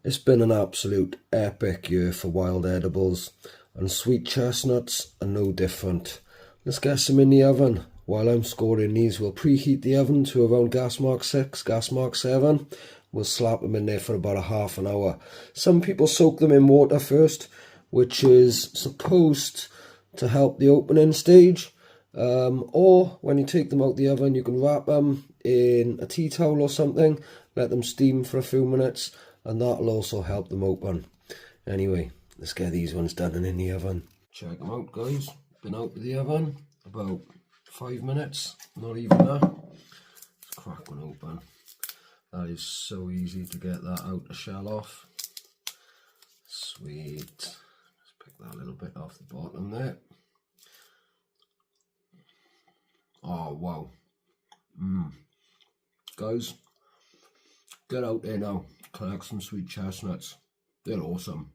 It's been an absolute epic year for wild edibles, and sweet chestnuts are no different. Let's get some in the oven. While I'm scoring these, we'll preheat the oven to around gas mark 6, gas mark 7. We'll slap them in there for about a half an hour. Some people soak them in water first, which is supposed to help the opening stage. Or when you take them out the oven, you can wrap them in a tea towel or something, let them steam for a few minutes, and that'll also help them open. Anyway, let's get these ones done and in the oven. Check them out, guys. Been out of the oven about 5 minutes, not even that. Let's crack one open. That is so easy to get that out the shell off. Sweet. Let's pick that little bit off the bottom there. Oh wow. Guys, get out there now, collect some sweet chestnuts. They're awesome.